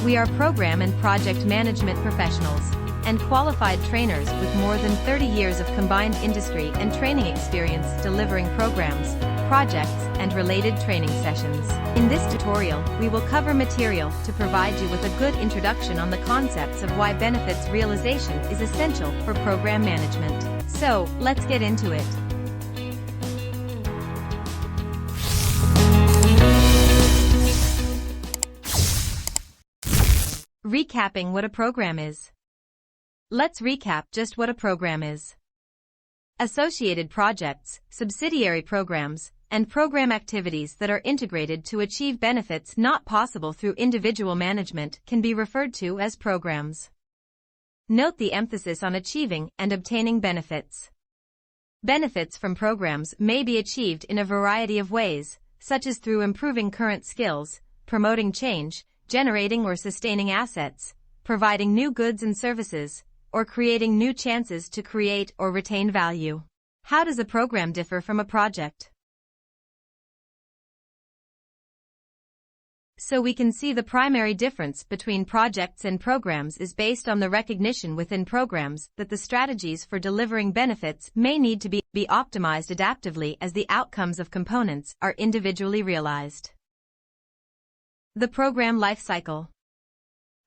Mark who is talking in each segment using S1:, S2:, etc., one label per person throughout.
S1: We are program and project management professionals and qualified trainers with more than 30 years of combined industry and training experience delivering programs, projects, and related training sessions. In this tutorial, we will cover material to provide you with a good introduction on the concepts of why benefits realization is essential for program management. So, let's get into it. Recapping what a program is. Let's recap just what a program is. Associated projects, subsidiary programs, and program activities that are integrated to achieve benefits not possible through individual management can be referred to as programs. Note the emphasis on achieving and obtaining benefits. Benefits from programs may be achieved in a variety of ways, such as through improving current skills, promoting change, generating or sustaining assets, providing new goods and services, or creating new chances to create or retain value. How does a program differ from a project? So we can see the primary difference between projects and programs is based on the recognition within programs that the strategies for delivering benefits may need to be optimized adaptively as the outcomes of components are individually realized. The program life cycle.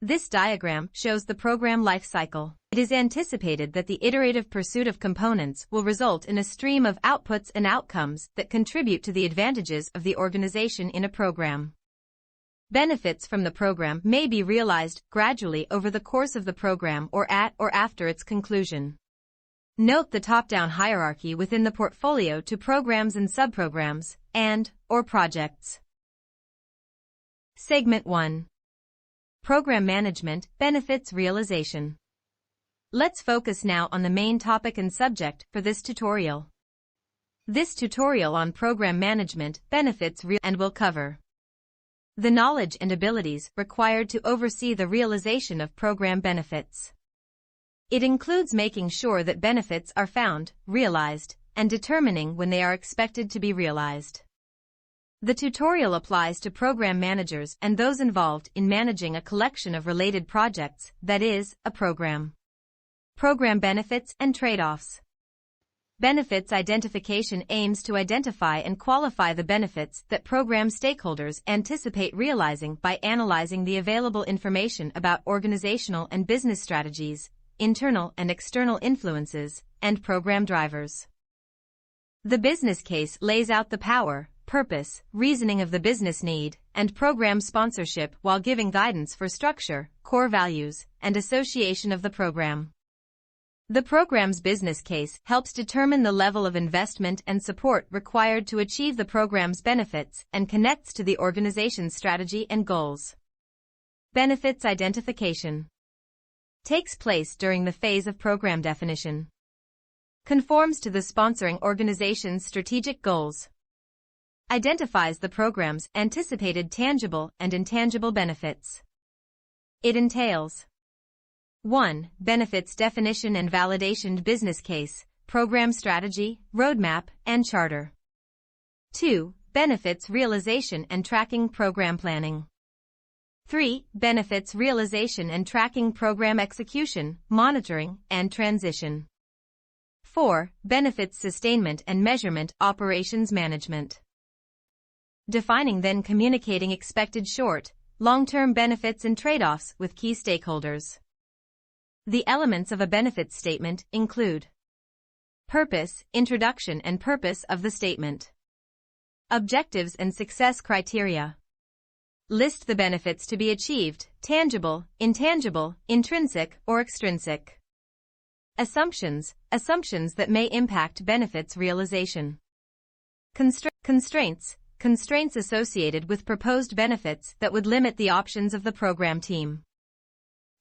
S1: This diagram shows the program life cycle. It is anticipated that the iterative pursuit of components will result in a stream of outputs and outcomes that contribute to the advantages of the organization in a program. Benefits from the program may be realized gradually over the course of the program or at or after its conclusion. Note the top-down hierarchy within the portfolio to programs and subprograms, or projects. Segment 1. Program Management, Benefits Realization. Let's focus now on the main topic and subject for this tutorial. This tutorial on program management benefits and will cover the knowledge and abilities required to oversee the realization of program benefits. It includes making sure that benefits are found, realized, and determining when they are expected to be realized. The tutorial applies to program managers and those involved in managing a collection of related projects, that is, a program. Program benefits and trade-offs. Benefits identification aims to identify and qualify the benefits that program stakeholders anticipate realizing by analyzing the available information about organizational and business strategies, internal and external influences, and program drivers. The business case lays out the power, purpose, reasoning of the business need, and program sponsorship while giving guidance for structure, core values, and association of the program. The program's business case helps determine the level of investment and support required to achieve the program's benefits and connects to the organization's strategy and goals. Benefits identification takes place during the phase of program definition. Conforms to the sponsoring organization's strategic goals. Identifies the program's anticipated tangible and intangible benefits. It entails 1. Benefits definition and validation business case, program strategy, roadmap, and charter. 2. Benefits realization and tracking program planning. 3. Benefits realization and tracking program execution, monitoring, and transition. 4. Benefits sustainment and measurement operations management. Defining then communicating expected short, long-term benefits and trade-offs with key stakeholders. The elements of a benefits statement include purpose, introduction and purpose of the statement. Objectives and success criteria. List the benefits to be achieved, tangible, intangible, intrinsic, or extrinsic. Assumptions that may impact benefits realization. Constraints associated with proposed benefits that would limit the options of the program team.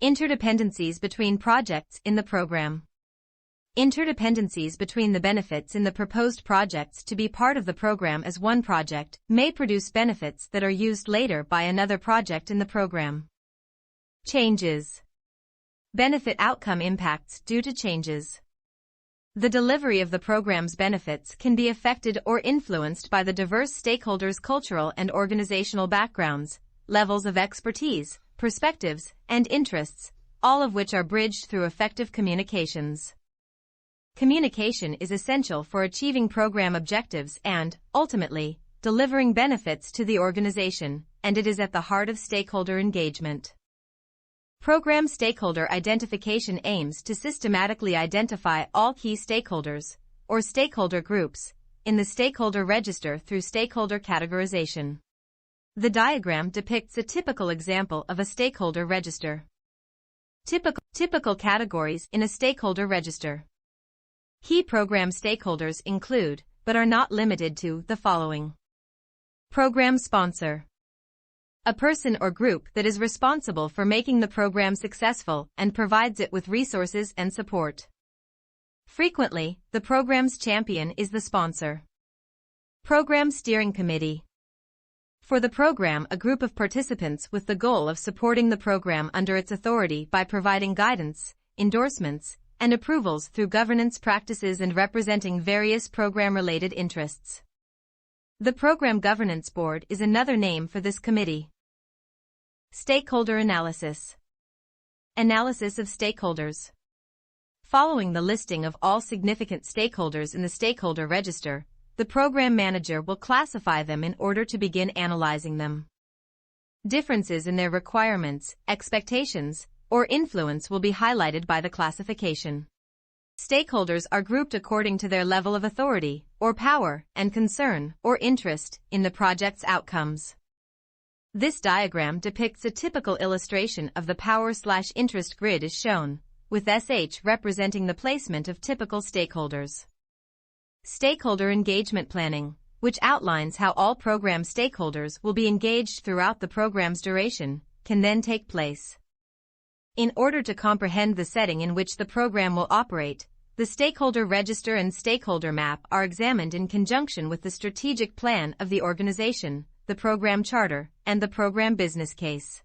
S1: Interdependencies between projects in the program. Interdependencies between the benefits in the proposed projects to be part of the program as one project may produce benefits that are used later by another project in the program. Changes. Benefit outcome impacts due to changes. The delivery of the program's benefits can be affected or influenced by the diverse stakeholders' cultural and organizational backgrounds, levels of expertise, perspectives, and interests, all of which are bridged through effective communications. Communication is essential for achieving program objectives and, ultimately, delivering benefits to the organization, and it is at the heart of stakeholder engagement. Program stakeholder identification aims to systematically identify all key stakeholders, or stakeholder groups, in the stakeholder register through stakeholder categorization. The diagram depicts a typical example of a stakeholder register. Typical categories in a stakeholder register. Key program stakeholders include, but are not limited to, the following. Program sponsor. A person or group that is responsible for making the program successful and provides it with resources and support. Frequently, the program's champion is the sponsor. Program steering committee. For the program, a group of participants with the goal of supporting the program under its authority by providing guidance, endorsements, and approvals through governance practices and representing various program-related interests. The Program Governance Board is another name for this committee. Stakeholder analysis. Analysis of stakeholders. Following the listing of all significant stakeholders in the stakeholder register, the program manager will classify them in order to begin analyzing them. Differences in their requirements, expectations, or influence will be highlighted by the classification. Stakeholders are grouped according to their level of authority, or power, and concern, or interest, in the project's outcomes. This diagram depicts a typical illustration of the power/interest grid as shown, with SH representing the placement of typical stakeholders. Stakeholder engagement planning, which outlines how all program stakeholders will be engaged throughout the program's duration, can then take place. In order to comprehend the setting in which the program will operate, the stakeholder register and stakeholder map are examined in conjunction with the strategic plan of the organization, the program charter, and the program business case.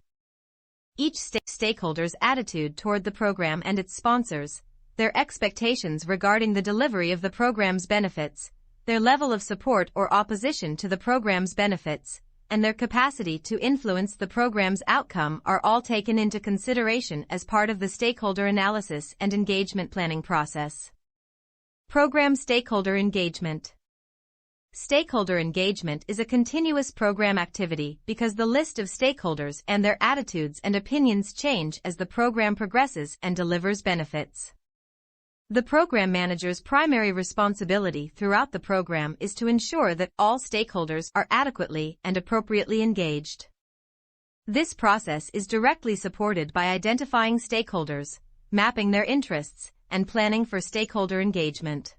S1: Each stakeholder's attitude toward the program and its sponsors, their expectations regarding the delivery of the program's benefits, their level of support or opposition to the program's benefits, and their capacity to influence the program's outcome are all taken into consideration as part of the stakeholder analysis and engagement planning process. Program stakeholder engagement. Stakeholder engagement is a continuous program activity because the list of stakeholders and their attitudes and opinions change as the program progresses and delivers benefits. The program manager's primary responsibility throughout the program is to ensure that all stakeholders are adequately and appropriately engaged. This process is directly supported by identifying stakeholders, mapping their interests, and planning for stakeholder engagement.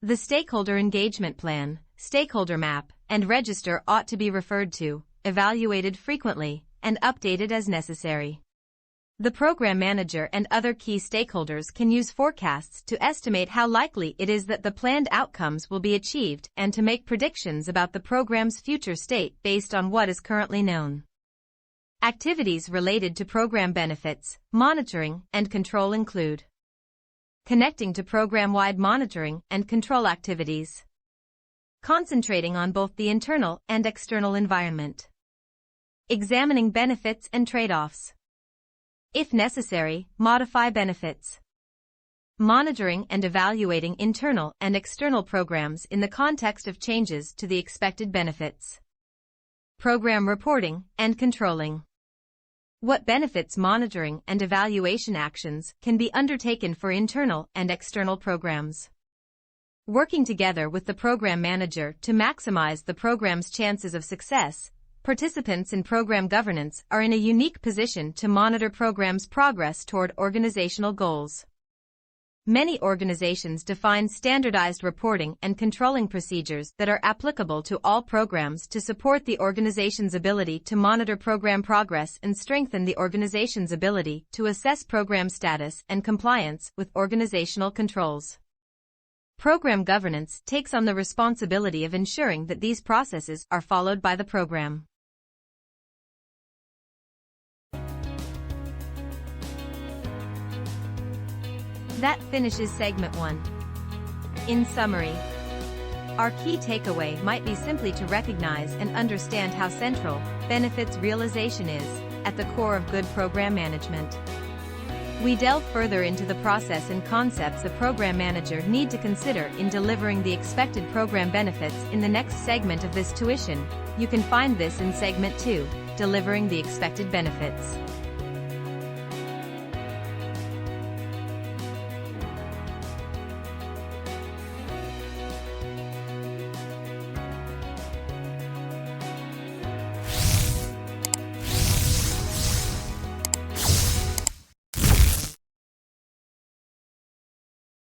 S1: The stakeholder engagement plan, stakeholder map, and register ought to be referred to, evaluated frequently, and updated as necessary. The program manager and other key stakeholders can use forecasts to estimate how likely it is that the planned outcomes will be achieved and to make predictions about the program's future state based on what is currently known. Activities related to program benefits, monitoring, and control include connecting to program-wide monitoring and control activities, concentrating on both the internal and external environment, examining benefits and trade-offs. If necessary, modify benefits. Monitoring and evaluating internal and external programs in the context of changes to the expected benefits. Program reporting and controlling. What benefits monitoring and evaluation actions can be undertaken for internal and external programs. Working together with the program manager to maximize the program's chances of success, participants in program governance are in a unique position to monitor programs' progress toward organizational goals. Many organizations define standardized reporting and controlling procedures that are applicable to all programs to support the organization's ability to monitor program progress and strengthen the organization's ability to assess program status and compliance with organizational controls. Program governance takes on the responsibility of ensuring that these processes are followed by the program. That finishes segment 1. In summary, our key takeaway might be simply to recognize and understand how central benefits realization is at the core of good program management. We delve further into the process and concepts a program manager need to consider in delivering the expected program benefits in the next segment of this tuition. You can find this in segment 2, Delivering the Expected Benefits.